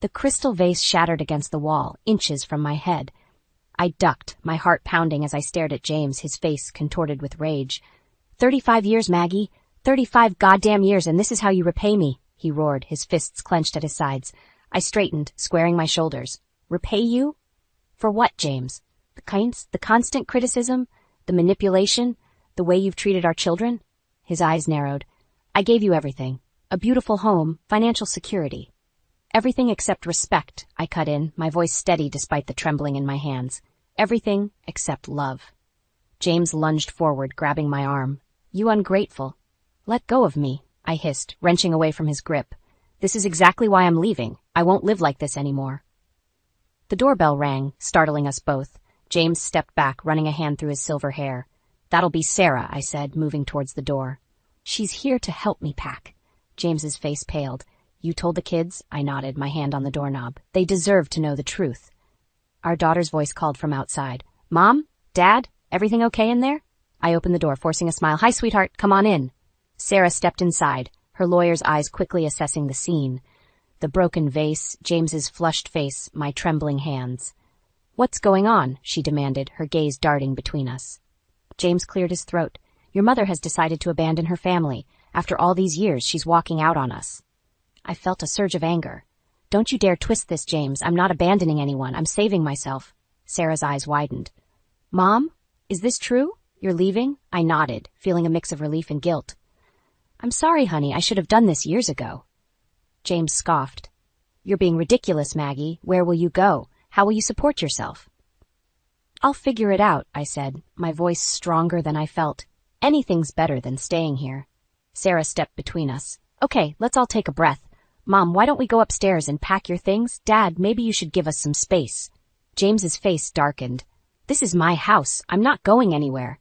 The crystal vase shattered against the wall, inches from my head. I ducked, my heart pounding as I stared at James, his face contorted with rage. 35 years, Maggie. 35 goddamn years, and this is how you repay me, he roared, his fists clenched at his sides. I straightened, squaring my shoulders. Repay you? For what, James? The constant criticism? The manipulation? The way you've treated our children? His eyes narrowed. I gave you everything. A beautiful home, financial security. Everything except respect, I cut in, my voice steady despite the trembling in my hands. Everything except love. James lunged forward, grabbing my arm. You ungrateful. Let go of me, I hissed, wrenching away from his grip. This is exactly why I'm leaving. I won't live like this anymore. The doorbell rang, startling us both. James stepped back, running a hand through his silver hair. That'll be Sarah, I said, moving towards the door. She's here to help me pack. James's face paled. You told the kids? I nodded, my hand on the doorknob. They deserve to know the truth. Our daughter's voice called from outside. Mom? Dad? Everything okay in there? I opened the door, forcing a smile. Hi, sweetheart. Come on in. Sarah stepped inside, her lawyer's eyes quickly assessing the scene. The broken vase, James's flushed face, my trembling hands. What's going on? She demanded, her gaze darting between us. James cleared his throat. Your mother has decided to abandon her family. After all these years, she's walking out on us. I felt a surge of anger. Don't you dare twist this, James. I'm not abandoning anyone. I'm saving myself. Sarah's eyes widened. Mom? Is this true? You're leaving? I nodded, feeling a mix of relief and guilt. I'm sorry, honey. I should have done this years ago. James scoffed. You're being ridiculous, Maggie. Where will you go? How will you support yourself? I'll figure it out, I said, my voice stronger than I felt. Anything's better than staying here. Sarah stepped between us. Okay, let's all take a breath. Mom, why don't we go upstairs and pack your things? Dad, maybe you should give us some space. James's face darkened. This is my house. I'm not going anywhere.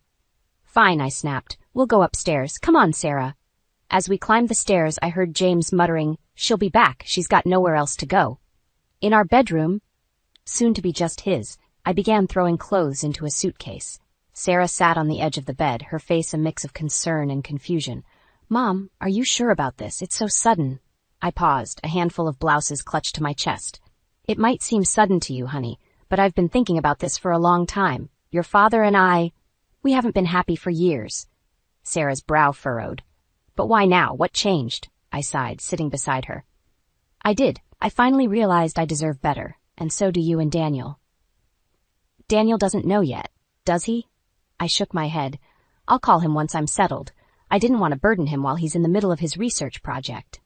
Fine, I snapped. We'll go upstairs. Come on, Sarah. As we climbed the stairs, I heard James muttering, She'll be back. She's got nowhere else to go. In our bedroom, soon to be just his, I began throwing clothes into a suitcase. Sarah sat on the edge of the bed, her face a mix of concern and confusion. Mom, are you sure about this? It's so sudden. I paused, a handful of blouses clutched to my chest. It might seem sudden to you, honey, but I've been thinking about this for a long time. Your father and we haven't been happy for years. Sarah's brow furrowed. But why now? What changed? I sighed, sitting beside her. I did. I finally realized I deserve better, and so do you and Daniel. Daniel doesn't know yet, does he? I shook my head. I'll call him once I'm settled. I didn't want to burden him while he's in the middle of his research project.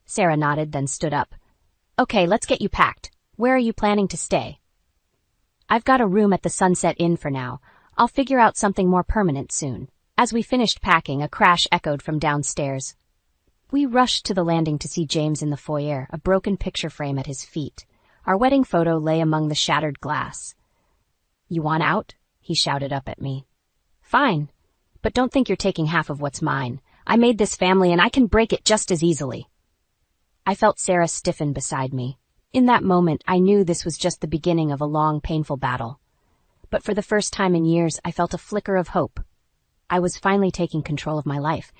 Sarah nodded, then stood up. Okay, let's get you packed. Where are you planning to stay? I've got a room at the Sunset Inn for now. I'll figure out something more permanent soon. As we finished packing, a crash echoed from downstairs. We rushed to the landing to see James in the foyer, a broken picture frame at his feet. Our wedding photo lay among the shattered glass. You want out? He shouted up at me. Fine. But don't think you're taking half of what's mine. I made this family and I can break it just as easily. I felt Sarah stiffen beside me. In that moment, I knew this was just the beginning of a long, painful battle. But for the first time in years, I felt a flicker of hope. I was finally taking control of my life,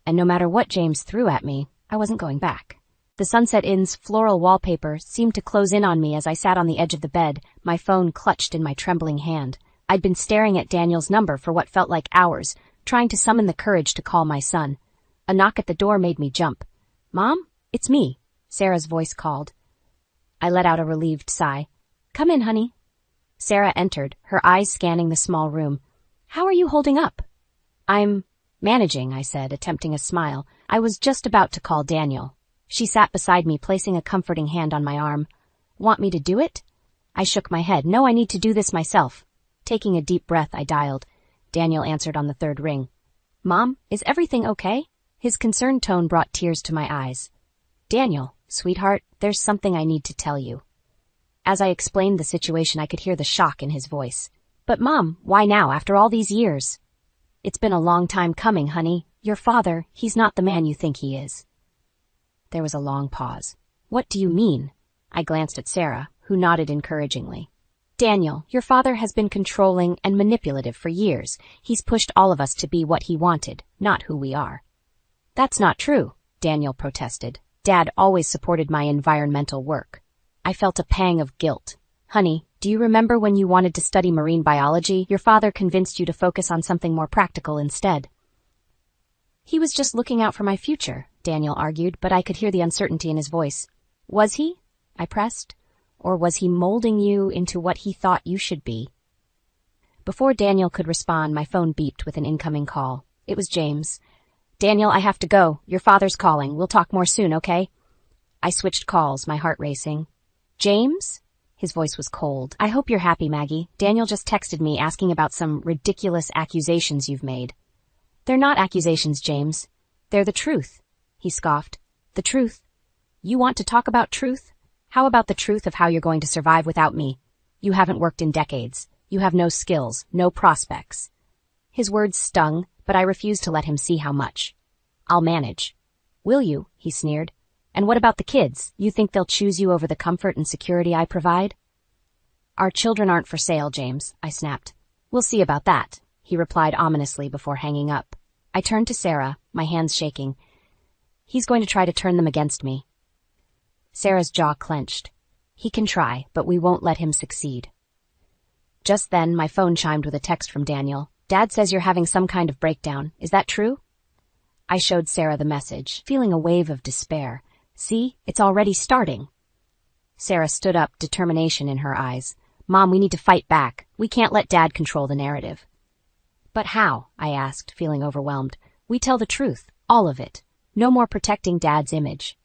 and no matter what James threw at me, I wasn't going back. The Sunset Inn's floral wallpaper seemed to close in on me as I sat on the edge of the bed, my phone clutched in my trembling hand. I'd been staring at Daniel's number for what felt like hours, trying to summon the courage to call my son. A knock at the door made me jump. Mom? It's me, Sarah's voice called. I let out a relieved sigh. Come in, honey. Sarah entered, her eyes scanning the small room. How are you holding up? I'm managing, I said, attempting a smile. I was just about to call Daniel. She sat beside me, placing a comforting hand on my arm. Want me to do it? I shook my head. No, I need to do this myself. Taking a deep breath, I dialed. Daniel answered on the third ring. Mom, is everything okay? His concerned tone brought tears to my eyes. Daniel, sweetheart, there's something I need to tell you. As I explained the situation, I could hear the shock in his voice. But Mom, why now, after all these years? It's been a long time coming, honey. Your father, he's not the man you think he is. There was a long pause. What do you mean? I glanced at Sarah, who nodded encouragingly. Daniel, your father has been controlling and manipulative for years. He's pushed all of us to be what he wanted, not who we are. That's not true, Daniel protested. Dad always supported my environmental work. I felt a pang of guilt. Honey, do you remember when you wanted to study marine biology? Your father convinced you to focus on something more practical instead. He was just looking out for my future, Daniel argued, but I could hear the uncertainty in his voice. Was he? I pressed. Or was he molding you into what he thought you should be? Before Daniel could respond, my phone beeped with an incoming call. It was James. Daniel, I have to go. Your father's calling. We'll talk more soon, okay? I switched calls, my heart racing. James? His voice was cold. I hope you're happy, Maggie. Daniel just texted me asking about some ridiculous accusations you've made. They're not accusations, James. They're the truth. He scoffed. The truth? You want to talk about truth? How about the truth of how you're going to survive without me? You haven't worked in decades. You have no skills, no prospects. His words stung, but I refused to let him see how much. I'll manage. Will you? He sneered. And what about the kids? You think they'll choose you over the comfort and security I provide? Our children aren't for sale, James, I snapped. We'll see about that, he replied ominously before hanging up. I turned to Sarah, my hands shaking. He's going to try to turn them against me. Sarah's jaw clenched. He can try, but we won't let him succeed. Just then, my phone chimed with a text from Daniel. Dad says you're having some kind of breakdown. Is that true? I showed Sarah the message, feeling a wave of despair. See, it's already starting. Sarah stood up, determination in her eyes. Mom, we need to fight back. We can't let Dad control the narrative. But how? I asked, feeling overwhelmed. We tell the truth, all of it. No more protecting Dad's image.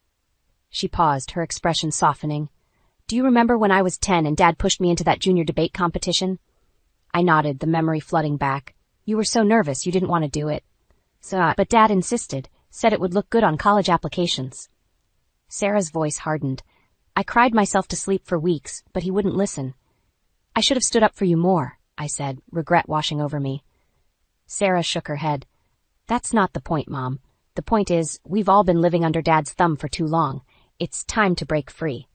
She paused, her expression softening. Do you remember when I was 10 and Dad pushed me into that junior debate competition? I nodded, the memory flooding back. You were so nervous you didn't want to do it. But Dad insisted, said it would look good on college applications. Sarah's voice hardened. I cried myself to sleep for weeks, but he wouldn't listen. I should have stood up for you more, I said, regret washing over me. Sarah shook her head. That's not the point, Mom. The point is, we've all been living under Dad's thumb for too long. It's time to break free.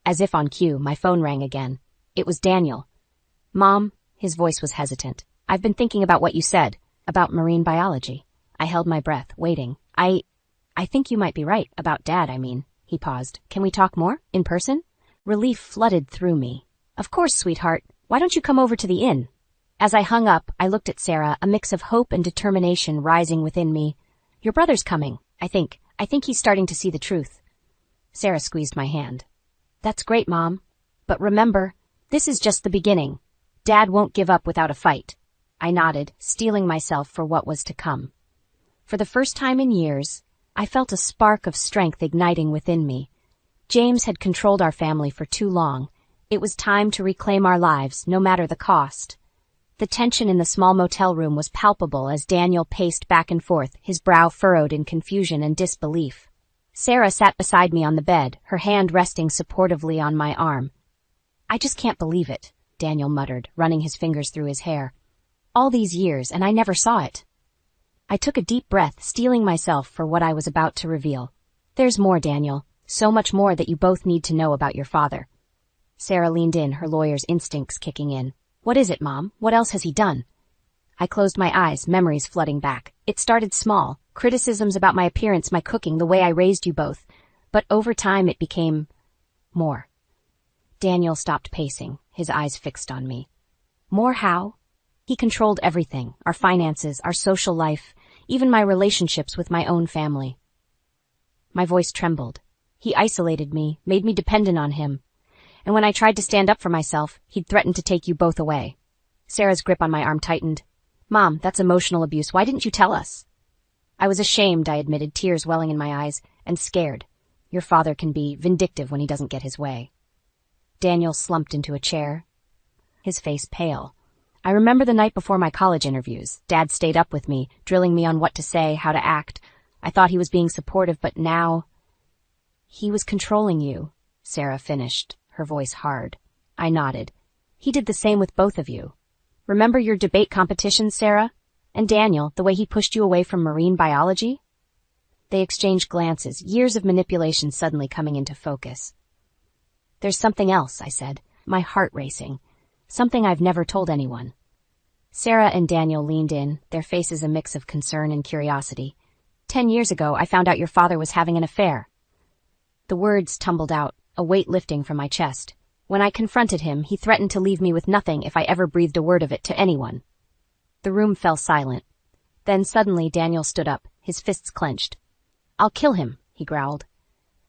As if on cue, my phone rang again. It was Daniel. Mom, his voice was hesitant. I've been thinking about what you said, about marine biology. I held my breath, waiting. I think you might be right, about Dad, I mean. He paused. Can we talk more? In person? Relief flooded through me. Of course, sweetheart. Why don't you come over to the inn? As I hung up, I looked at Sarah, a mix of hope and determination rising within me. Your brother's coming, I think. I think he's starting to see the truth. Sarah squeezed my hand. That's great, Mom. But remember, this is just the beginning. Dad won't give up without a fight. I nodded, steeling myself for what was to come. For the first time in years, I felt a spark of strength igniting within me. James had controlled our family for too long. It was time to reclaim our lives, no matter the cost. The tension in the small motel room was palpable as Daniel paced back and forth, his brow furrowed in confusion and disbelief. Sarah sat beside me on the bed, her hand resting supportively on my arm. I just can't believe it, Daniel muttered, running his fingers through his hair. All these years, and I never saw it. I took a deep breath, steeling myself for what I was about to reveal. There's more, Daniel. So much more that you both need to know about your father. Sarah leaned in, her lawyer's instincts kicking in. What is it, Mom? What else has he done? I closed my eyes, memories flooding back. It started small, criticisms about my appearance, my cooking, the way I raised you both. But over time it became more. Daniel stopped pacing, his eyes fixed on me. More how? He controlled everything, our finances, our social life, even my relationships with my own family. My voice trembled. He isolated me, made me dependent on him. And when I tried to stand up for myself, he'd threatened to take you both away. Sarah's grip on my arm tightened. Mom, that's emotional abuse. Why didn't you tell us? I was ashamed, I admitted, tears welling in my eyes, and scared. Your father can be vindictive when he doesn't get his way. Daniel slumped into a chair, his face pale. I remember the night before my college interviews. Dad stayed up with me, drilling me on what to say, how to act. I thought he was being supportive, but now... He was controlling you, Sarah finished, her voice hard. I nodded. He did the same with both of you. Remember your debate competitions, Sarah? And Daniel, the way he pushed you away from marine biology? They exchanged glances, years of manipulation suddenly coming into focus. There's something else, I said, my heart racing. Something I've never told anyone. Sarah and Daniel leaned in, their faces a mix of concern and curiosity. 10 years ago, I found out your father was having an affair. The words tumbled out, a weight lifting from my chest. When I confronted him, he threatened to leave me with nothing if I ever breathed a word of it to anyone. The room fell silent. Then suddenly Daniel stood up, his fists clenched. "I'll kill him," he growled.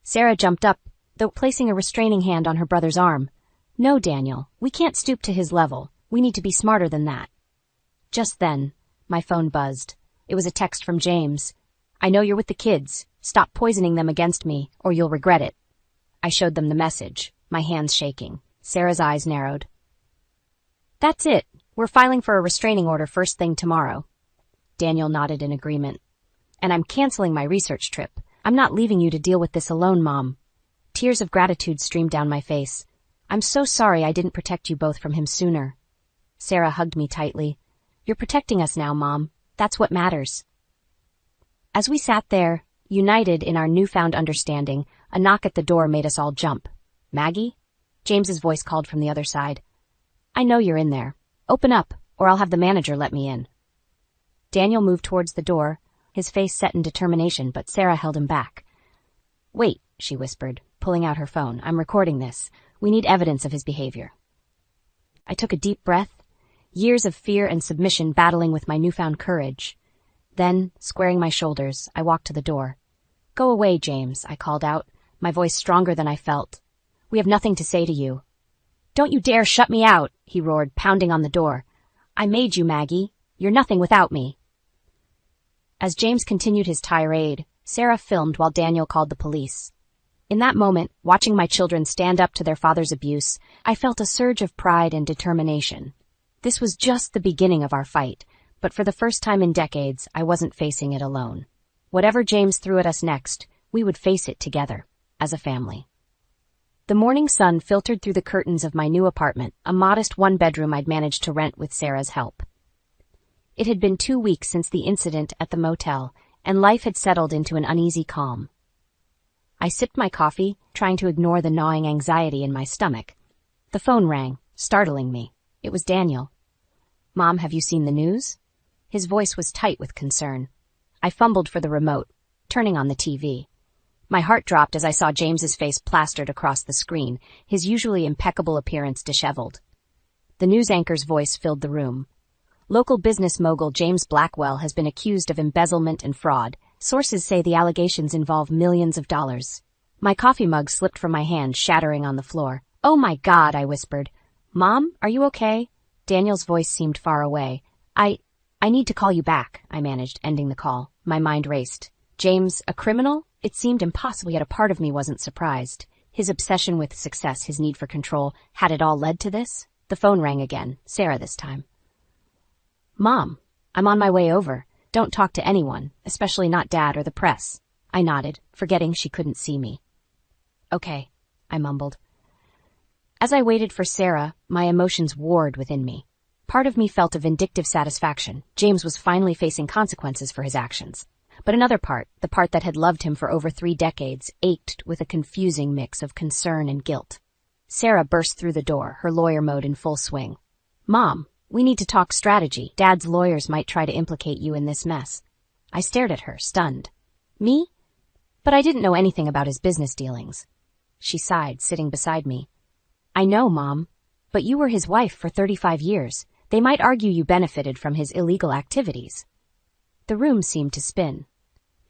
Sarah jumped up, though placing a restraining hand on her brother's arm. "No, Daniel, we can't stoop to his level. We need to be smarter than that." Just then, my phone buzzed. It was a text from James. "I know you're with the kids. Stop poisoning them against me, or you'll regret it." I showed them the message, my hands shaking. Sarah's eyes narrowed. "That's it. We're filing for a restraining order first thing tomorrow." Daniel nodded in agreement. "And I'm canceling my research trip. I'm not leaving you to deal with this alone, Mom." Tears of gratitude streamed down my face. "I'm so sorry I didn't protect you both from him sooner." Sarah hugged me tightly. "You're protecting us now, Mom. That's what matters." As we sat there, united in our newfound understanding, a knock at the door made us all jump. "Maggie?" James's voice called from the other side. "I know you're in there. Open up, or I'll have the manager let me in." Daniel moved towards the door, his face set in determination, but Sarah held him back. "Wait," she whispered, pulling out her phone. "I'm recording this. We need evidence of his behavior." I took a deep breath, years of fear and submission battling with my newfound courage. Then, squaring my shoulders, I walked to the door. "Go away, James," I called out, my voice stronger than I felt. "We have nothing to say to you." "Don't you dare shut me out," he roared, pounding on the door. "I made you, Maggie. You're nothing without me." As James continued his tirade, Sarah filmed while Daniel called the police. In that moment, watching my children stand up to their father's abuse, I felt a surge of pride and determination. This was just the beginning of our fight, but for the first time in decades, I wasn't facing it alone. Whatever James threw at us next, we would face it together, as a family. The morning sun filtered through the curtains of my new apartment, a modest one-bedroom I'd managed to rent with Sarah's help. It had been 2 weeks since the incident at the motel, and life had settled into an uneasy calm. I sipped my coffee, trying to ignore the gnawing anxiety in my stomach. The phone rang, startling me. It was Daniel. "Mom, have you seen the news?" His voice was tight with concern. I fumbled for the remote, turning on the TV. My heart dropped as I saw James's face plastered across the screen, his usually impeccable appearance disheveled. The news anchor's voice filled the room. "Local business mogul James Blackwell has been accused of embezzlement and fraud. Sources say the allegations involve millions of dollars." My coffee mug slipped from my hand, shattering on the floor. "Oh my God," I whispered. "Mom, are you okay?" Daniel's voice seemed far away. I need to call you back," I managed, ending the call. My mind raced. James, a criminal? It seemed impossible, yet a part of me wasn't surprised. His obsession with success, his need for control, had it all led to this? The phone rang again, Sarah this time. "Mom, I'm on my way over. Don't talk to anyone, especially not Dad or the press." I nodded, forgetting she couldn't see me. "Okay," I mumbled. As I waited for Sarah, my emotions warred within me. Part of me felt a vindictive satisfaction. James was finally facing consequences for his actions. But another part, the part that had loved him for over 3 decades, ached with a confusing mix of concern and guilt. Sarah burst through the door, her lawyer mode in full swing. "Mom, we need to talk strategy. Dad's lawyers might try to implicate you in this mess." I stared at her, stunned. "Me? But I didn't know anything about his business dealings." She sighed, sitting beside me. "I know, Mom, but you were his wife for 35 years. They might argue you benefited from his illegal activities." The room seemed to spin.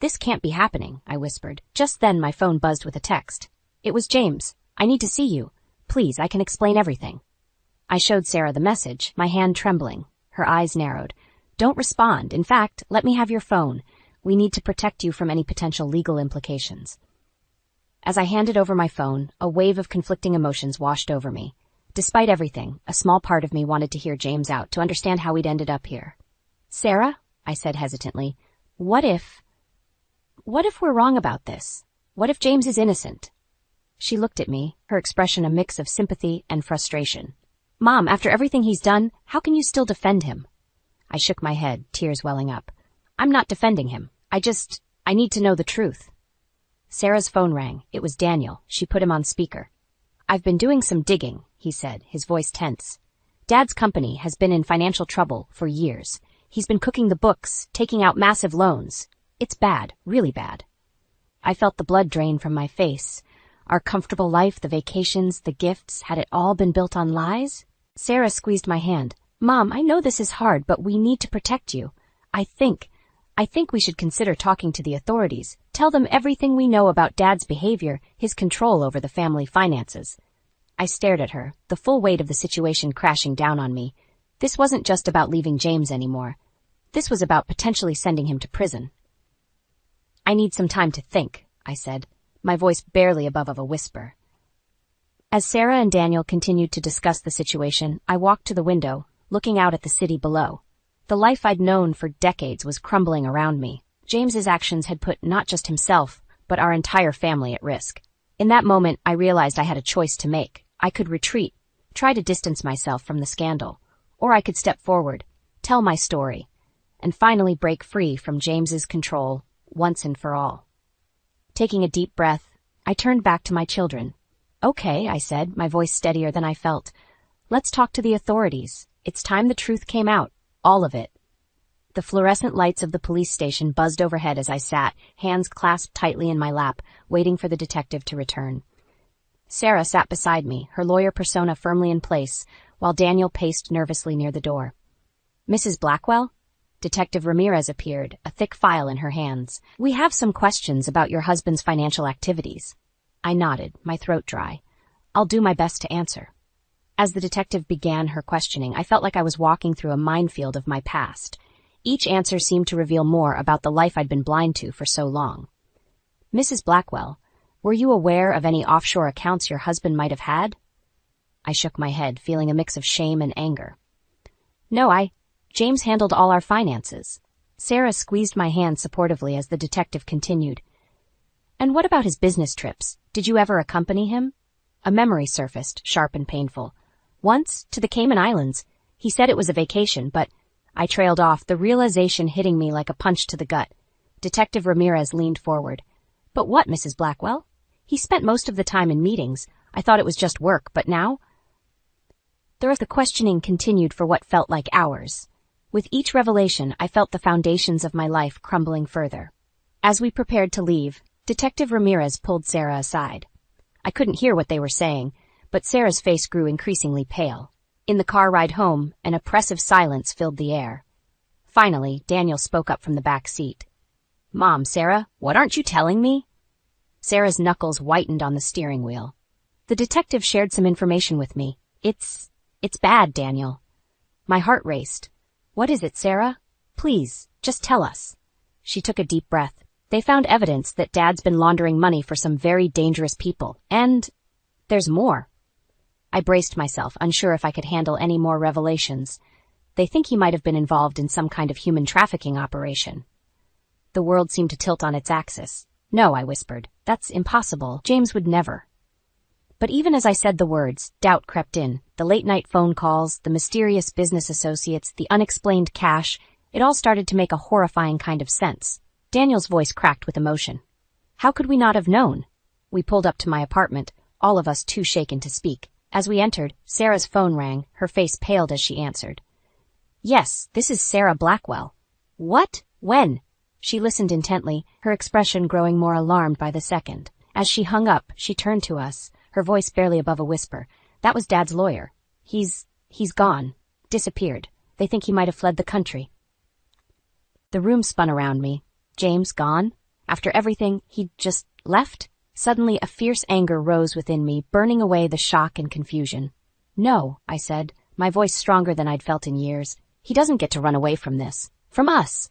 "This can't be happening," I whispered. Just then my phone buzzed with a text. It was James. "I need to see you. Please, I can explain everything." I showed Sarah the message, my hand trembling. Her eyes narrowed. "Don't respond. In fact, let me have your phone. We need to protect you from any potential legal implications." As I handed over my phone, a wave of conflicting emotions washed over me. Despite everything, a small part of me wanted to hear James out, to understand how we'd ended up here. "Sarah," I said hesitantly, what if we're wrong about this? What if James is innocent?" She looked at me, her expression a mix of sympathy and frustration. "Mom, after everything he's done, how can you still defend him?" I shook my head, tears welling up. "I'm not defending him. I need to know the truth." Sarah's phone rang. It was Daniel. She put him on speaker. "I've been doing some digging," he said, his voice tense. "Dad's company has been in financial trouble for years. He's been cooking the books, taking out massive loans. It's bad, really bad." I felt the blood drain from my face. Our comfortable life, the vacations, the gifts, had it all been built on lies? Sarah squeezed my hand. Mom, I know this is hard, but we need to protect you. I think we should consider talking to the authorities. Tell them everything we know about Dad's behavior, his control over the family finances. I stared at her, the full weight of the situation crashing down on me. This wasn't just about leaving James anymore. This was about potentially sending him to prison. I need some time to think, I said, my voice barely above a whisper. As Sarah and Daniel continued to discuss the situation, I walked to the window, looking out at the city below. The life I'd known for decades was crumbling around me. James's actions had put not just himself, but our entire family at risk. In that moment, I realized I had a choice to make. I could retreat, try to distance myself from the scandal, or I could step forward, tell my story, and finally break free from James's control once and for all. Taking a deep breath, I turned back to my children. Okay, I said, my voice steadier than I felt. Let's talk to the authorities. It's time the truth came out. All of it. The fluorescent lights of the police station buzzed overhead as I sat, hands clasped tightly in my lap, waiting for the detective to return. Sarah sat beside me, her lawyer persona firmly in place, while Daniel paced nervously near the door. Mrs. Blackwell? Detective Ramirez appeared, a thick file in her hands. We have some questions about your husband's financial activities. I nodded, my throat dry. I'll do my best to answer. As the detective began her questioning, I felt like I was walking through a minefield of my past. Each answer seemed to reveal more about the life I'd been blind to for so long. Mrs. Blackwell, were you aware of any offshore accounts your husband might have had? I shook my head, feeling a mix of shame and anger. No, James handled all our finances. Sarah squeezed my hand supportively as the detective continued. And what about his business trips? Did you ever accompany him? A memory surfaced, sharp and painful. Once, to the Cayman Islands. He said it was a vacation, but I trailed off, the realization hitting me like a punch to the gut. Detective Ramirez leaned forward. But what, Mrs. Blackwell? He spent most of the time in meetings. I thought it was just work, but now? The questioning continued for what felt like hours. With each revelation, I felt the foundations of my life crumbling further. As we prepared to leave, Detective Ramirez pulled Sarah aside. I couldn't hear what they were saying, but Sarah's face grew increasingly pale. In the car ride home, an oppressive silence filled the air. Finally, Daniel spoke up from the back seat. Mom, Sarah, what aren't you telling me? Sarah's knuckles whitened on the steering wheel. The detective shared some information with me. It's bad, Daniel. My heart raced. What is it, Sarah? Please, just tell us. She took a deep breath. They found evidence that Dad's been laundering money for some very dangerous people. And there's more. I braced myself, unsure if I could handle any more revelations. They think he might have been involved in some kind of human trafficking operation. The world seemed to tilt on its axis. No, I whispered. That's impossible. James would never. But even as I said the words, doubt crept in. The late-night phone calls, the mysterious business associates, the unexplained cash, it all started to make a horrifying kind of sense. Daniel's voice cracked with emotion. How could we not have known? We pulled up to my apartment, all of us too shaken to speak. As we entered, Sarah's phone rang, her face paled as she answered. Yes, this is Sarah Blackwell. What? When? She listened intently, her expression growing more alarmed by the second. As she hung up, she turned to us, her voice barely above a whisper. That was Dad's lawyer. He's gone. Disappeared. They think he might have fled the country. The room spun around me. James gone? After everything, he'd just left? Suddenly, a fierce anger rose within me, burning away the shock and confusion. No, I said, my voice stronger than I'd felt in years. He doesn't get to run away from this. From us.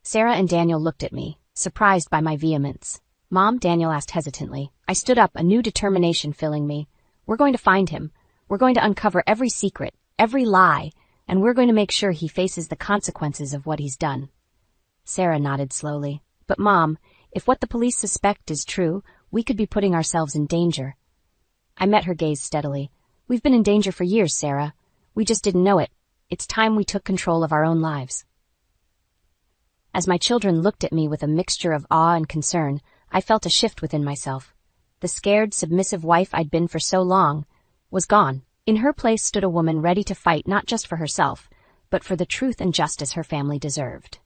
Sarah and Daniel looked at me, surprised by my vehemence. Mom, Daniel asked hesitantly. I stood up, a new determination filling me. We're going to find him. We're going to uncover every secret, every lie, and we're going to make sure he faces the consequences of what he's done. Sarah nodded slowly. But Mom, if what the police suspect is true, we could be putting ourselves in danger. I met her gaze steadily. We've been in danger for years, Sarah. We just didn't know it. It's time we took control of our own lives. As my children looked at me with a mixture of awe and concern, I felt a shift within myself. The scared, submissive wife I'd been for so long was gone. In her place stood a woman ready to fight not just for herself, but for the truth and justice her family deserved.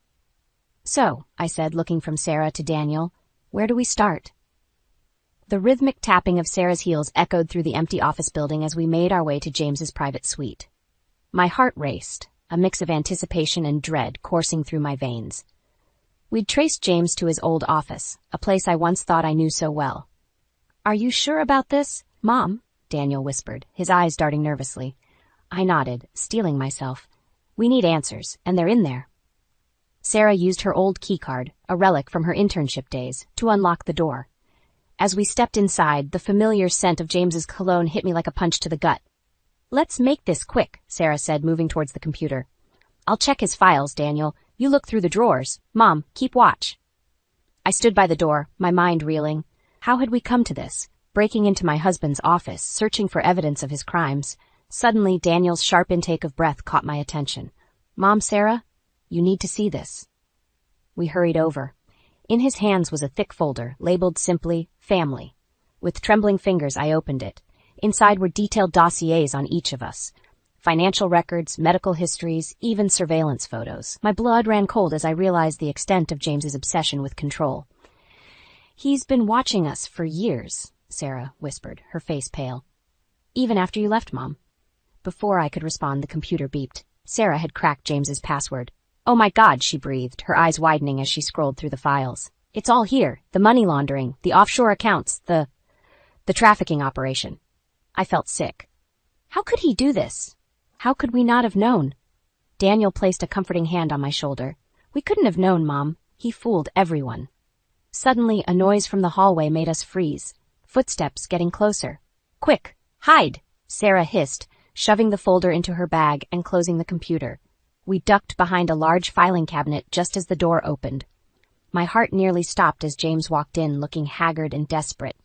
So, I said, looking from Sarah to Daniel, where do we start? The rhythmic tapping of Sarah's heels echoed through the empty office building as we made our way to James's private suite. My heart raced, a mix of anticipation and dread coursing through my veins. We'd traced James to his old office, a place I once thought I knew so well. "Are you sure about this, Mom?" Daniel whispered, his eyes darting nervously. I nodded, steeling myself. "We need answers, and they're in there." Sarah used her old keycard, a relic from her internship days, to unlock the door. As we stepped inside, the familiar scent of James's cologne hit me like a punch to the gut. "Let's make this quick," Sarah said, moving towards the computer. "I'll check his files, Daniel. You look through the drawers. Mom, keep watch." I stood by the door, my mind reeling. How had we come to this? Breaking into my husband's office, searching for evidence of his crimes. Suddenly, Daniel's sharp intake of breath caught my attention. "Mom, Sarah, you need to see this." We hurried over. In his hands was a thick folder, labeled simply, Family. With trembling fingers, I opened it. Inside were detailed dossiers on each of us. Financial records, medical histories, even surveillance photos. My blood ran cold as I realized the extent of James's obsession with control. "He's been watching us for years," Sarah whispered, her face pale. "Even after you left, Mom." Before I could respond, the computer beeped. Sarah had cracked James's password. "Oh my God," she breathed, her eyes widening as she scrolled through the files. "It's all here. The money laundering, the offshore accounts, the trafficking operation." I felt sick. How could he do this? How could we not have known? Daniel placed a comforting hand on my shoulder. "We couldn't have known, Mom. He fooled everyone." Suddenly, a noise from the hallway made us freeze. Footsteps getting closer. "Quick, hide!" Sarah hissed, shoving the folder into her bag and closing the computer. We ducked behind a large filing cabinet just as the door opened. My heart nearly stopped as James walked in, looking haggard and desperate.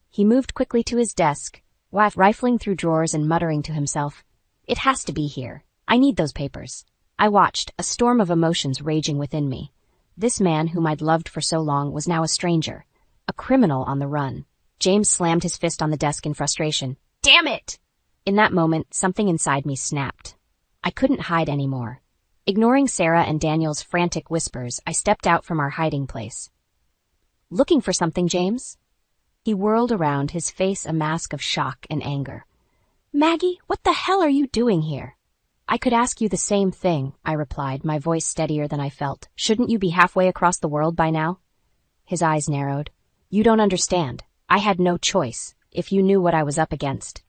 He moved quickly to his desk, rifling through drawers and muttering to himself, "It has to be here. I need those papers." I watched, a storm of emotions raging within me. This man, whom I'd loved for so long, was now a stranger, a criminal on the run. James slammed his fist on the desk in frustration. "Damn it!" In that moment, something inside me snapped. I couldn't hide anymore. Ignoring Sarah and Daniel's frantic whispers, I stepped out from our hiding place. "Looking for something, James?" He whirled around, his face a mask of shock and anger. "Maggie, what the hell are you doing here?" "I could ask you the same thing," I replied, my voice steadier than I felt. "Shouldn't you be halfway across the world by now?" His eyes narrowed. "You don't understand. I had no choice, if you knew what I was up against."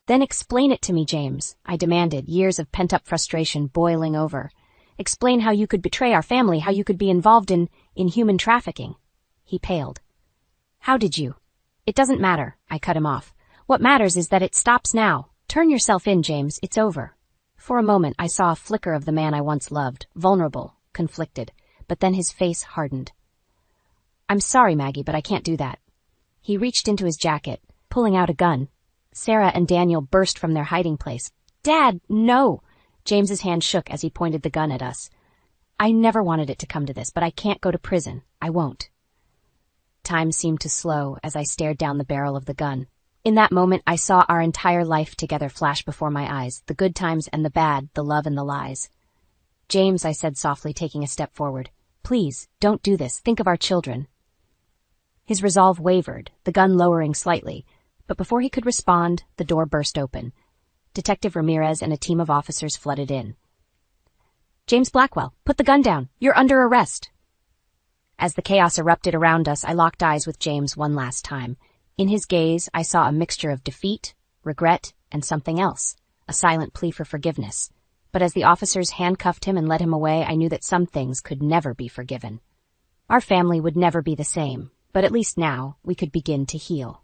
"Then explain it to me, James," I demanded, years of pent-up frustration boiling over. "Explain how you could betray our family, how you could be involved in human trafficking." He paled. "How did you?" "It doesn't matter," I cut him off. "What matters is that it stops now. Turn yourself in, James. It's over." For a moment, I saw a flicker of the man I once loved, vulnerable, conflicted, but then his face hardened. "I'm sorry, Maggie, but I can't do that." He reached into his jacket, pulling out a gun. Sarah and Daniel burst from their hiding place. "Dad, no!" James's hand shook as he pointed the gun at us. "I never wanted it to come to this, but I can't go to prison. I won't." Time seemed to slow as I stared down the barrel of the gun. In that moment, I saw our entire life together flash before my eyes, the good times and the bad, the love and the lies. "James," I said softly, taking a step forward, "please, don't do this. Think of our children." His resolve wavered, the gun lowering slightly, but before he could respond, the door burst open. Detective Ramirez and a team of officers flooded in. "James Blackwell, put the gun down. You're under arrest." As the chaos erupted around us, I locked eyes with James one last time. In his gaze, I saw a mixture of defeat, regret, and something else, a silent plea for forgiveness. But as the officers handcuffed him and led him away, I knew that some things could never be forgiven. Our family would never be the same, but at least now we could begin to heal.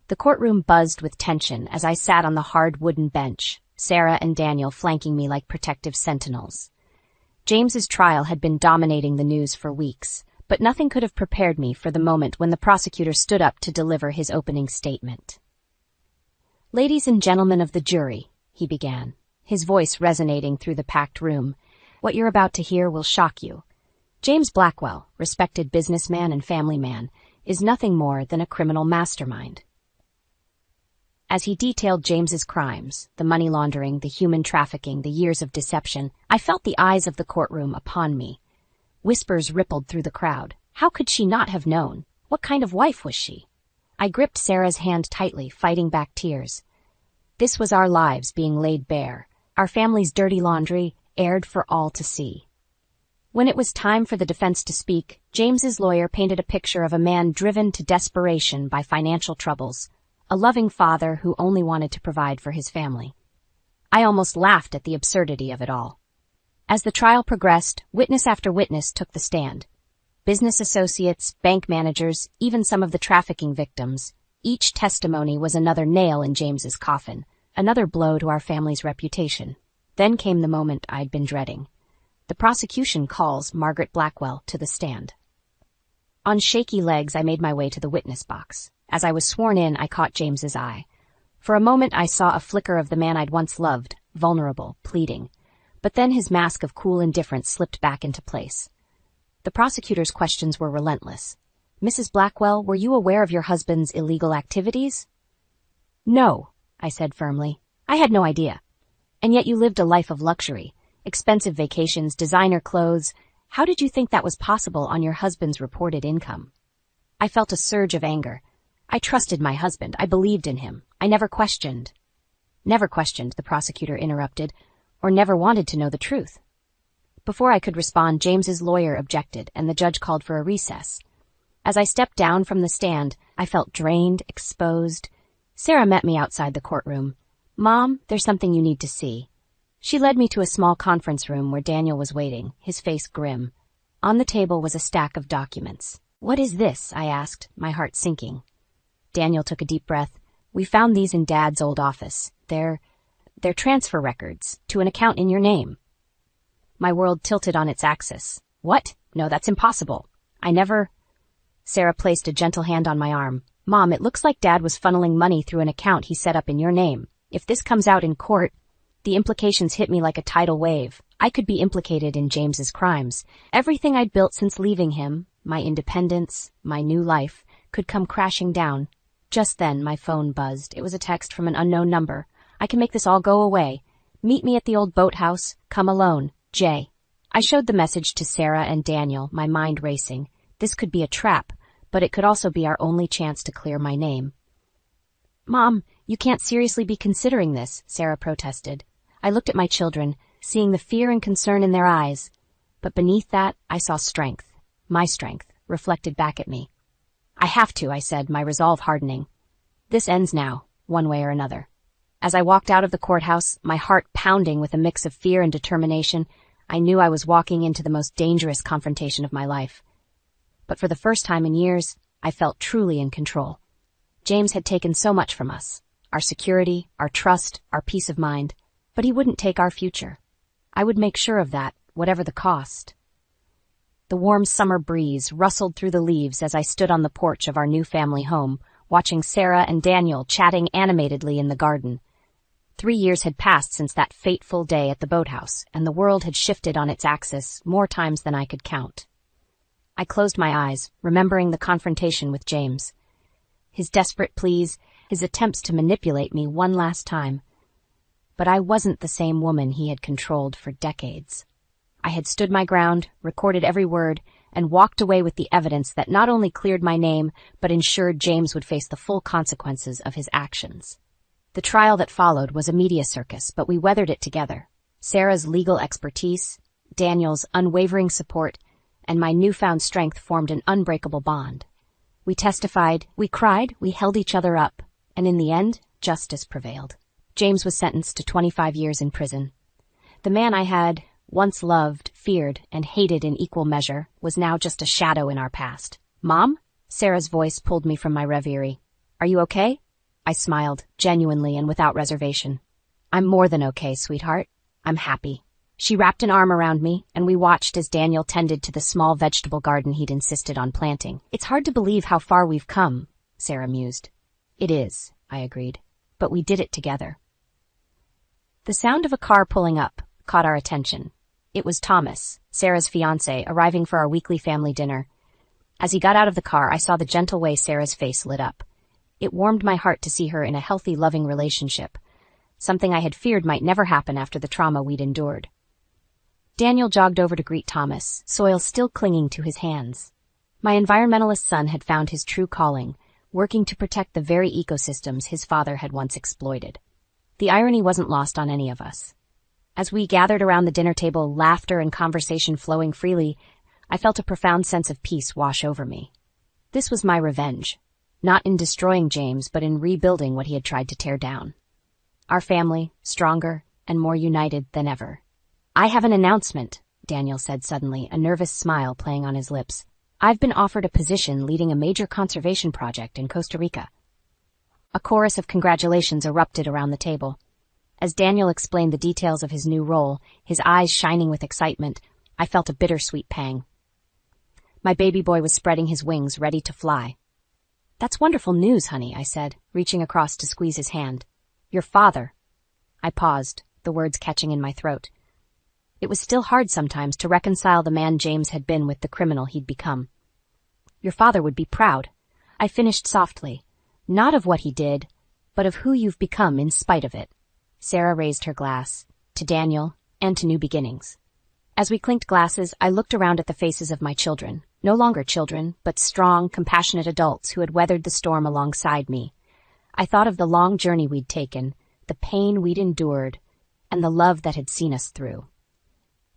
The courtroom buzzed with tension as I sat on the hard wooden bench, Sarah and Daniel flanking me like protective sentinels. James's trial had been dominating the news for weeks, but nothing could have prepared me for the moment when the prosecutor stood up to deliver his opening statement. "Ladies and gentlemen of the jury," he began, his voice resonating through the packed room, "what you're about to hear will shock you. James Blackwell, respected businessman and family man, is nothing more than a criminal mastermind." As he detailed James's crimes, the money laundering, the human trafficking, the years of deception, I felt the eyes of the courtroom upon me. Whispers rippled through the crowd. How could she not have known? What kind of wife was she? I gripped Sarah's hand tightly, fighting back tears. This was our lives being laid bare, our family's dirty laundry aired for all to see. When it was time for the defense to speak, James's lawyer painted a picture of a man driven to desperation by financial troubles, a loving father who only wanted to provide for his family. I almost laughed at the absurdity of it all. As the trial progressed, witness after witness took the stand. Business associates, bank managers, even some of the trafficking victims. Each testimony was another nail in James's coffin, another blow to our family's reputation. Then came the moment I'd been dreading. The prosecution calls Margaret Blackwell to the stand. On shaky legs, I made my way to the witness box. As I was sworn in, I caught James's eye. For a moment, I saw a flicker of the man I'd once loved, vulnerable, pleading. But then his mask of cool indifference slipped back into place. The prosecutor's questions were relentless. Mrs. Blackwell, were you aware of your husband's illegal activities? No, I said firmly. I had no idea. And yet you lived a life of luxury, expensive vacations, designer clothes. How did you think that was possible on your husband's reported income? I felt a surge of anger. I trusted my husband. I believed in him. I never questioned. Never questioned, the prosecutor interrupted, or never wanted to know the truth. Before I could respond, James's lawyer objected, and the judge called for a recess. As I stepped down from the stand, I felt drained, exposed. Sarah met me outside the courtroom. Mom, there's something you need to see. She led me to a small conference room where Daniel was waiting, his face grim. On the table was a stack of documents. What is this? I asked, my heart sinking. Daniel took a deep breath. We found these in Dad's old office. They're transfer records to an account in your name. My world tilted on its axis. What? No, that's impossible. Sarah placed a gentle hand on my arm. Mom, it looks like Dad was funneling money through an account he set up in your name. If this comes out in court, the implications hit me like a tidal wave. I could be implicated in James's crimes. Everything I'd built since leaving him, my independence, my new life, could come crashing down. Just then, my phone buzzed. It was a text from an unknown number. I can make this all go away. Meet me at the old boathouse. Come alone. Jay. I showed the message to Sarah and Daniel, my mind racing. This could be a trap, but it could also be our only chance to clear my name. Mom, you can't seriously be considering this, Sarah protested. I looked at my children, seeing the fear and concern in their eyes. But beneath that, I saw strength. My strength, reflected back at me. I have to, I said, my resolve hardening. This ends now, one way or another. As I walked out of the courthouse, my heart pounding with a mix of fear and determination, I knew I was walking into the most dangerous confrontation of my life. But for the first time in years, I felt truly in control. James had taken so much from us. Our security, our trust, our peace of mind. But he wouldn't take our future. I would make sure of that, whatever the cost. The warm summer breeze rustled through the leaves as I stood on the porch of our new family home, watching Sarah and Daniel chatting animatedly in the garden. 3 years had passed since that fateful day at the boathouse, and the world had shifted on its axis more times than I could count. I closed my eyes, remembering the confrontation with James. His desperate pleas, his attempts to manipulate me one last time. But I wasn't the same woman he had controlled for decades. I had stood my ground, recorded every word, and walked away with the evidence that not only cleared my name, but ensured James would face the full consequences of his actions. The trial that followed was a media circus, but we weathered it together. Sarah's legal expertise, Daniel's unwavering support, and my newfound strength formed an unbreakable bond. We testified, we cried, we held each other up, and in the end, justice prevailed. James was sentenced to 25 years in prison. The man I had once loved, feared, and hated in equal measure was now just a shadow in our past. Mom? Sarah's voice pulled me from my reverie. Are you okay? I smiled, genuinely and without reservation. I'm more than okay, sweetheart. I'm happy. She wrapped an arm around me, and we watched as Daniel tended to the small vegetable garden he'd insisted on planting. It's hard to believe how far we've come, Sarah mused. It is, I agreed. But we did it together. The sound of a car pulling up caught our attention. It was Thomas, Sarah's fiancé, arriving for our weekly family dinner. As he got out of the car, I saw the gentle way Sarah's face lit up. It warmed my heart to see her in a healthy, loving relationship, something I had feared might never happen after the trauma we'd endured. Daniel jogged over to greet Thomas, soil still clinging to his hands. My environmentalist son had found his true calling, working to protect the very ecosystems his father had once exploited. The irony wasn't lost on any of us. As we gathered around the dinner table, laughter and conversation flowing freely, I felt a profound sense of peace wash over me. This was my revenge, not in destroying James, but in rebuilding what he had tried to tear down. Our family, stronger and more united than ever. "I have an announcement," Daniel said suddenly, a nervous smile playing on his lips. "I've been offered a position leading a major conservation project in Costa Rica." A chorus of congratulations erupted around the table. As Daniel explained the details of his new role, his eyes shining with excitement, I felt a bittersweet pang. My baby boy was spreading his wings, ready to fly. "That's wonderful news, honey," I said, reaching across to squeeze his hand. "Your father." I paused, the words catching in my throat. It was still hard sometimes to reconcile the man James had been with the criminal he'd become. "Your father would be proud," I finished softly, "not of what he did, but of who you've become in spite of it." Sarah raised her glass, to Daniel, and to new beginnings. As we clinked glasses, I looked around at the faces of my children, no longer children, but strong, compassionate adults who had weathered the storm alongside me. I thought of the long journey we'd taken, the pain we'd endured, and the love that had seen us through.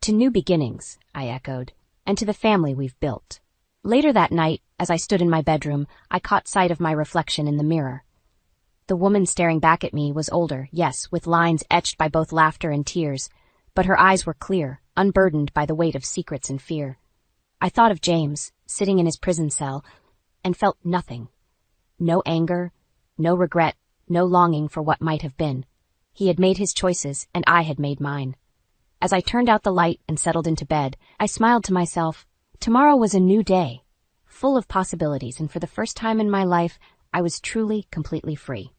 "To new beginnings," I echoed, "and to the family we've built." Later that night, as I stood in my bedroom, I caught sight of my reflection in the mirror. The woman staring back at me was older, yes, with lines etched by both laughter and tears, but her eyes were clear, unburdened by the weight of secrets and fear. I thought of James, sitting in his prison cell, and felt nothing. No anger, no regret, no longing for what might have been. He had made his choices, and I had made mine. As I turned out the light and settled into bed, I smiled to myself. Tomorrow was a new day, full of possibilities, and for the first time in my life, I was truly, completely free.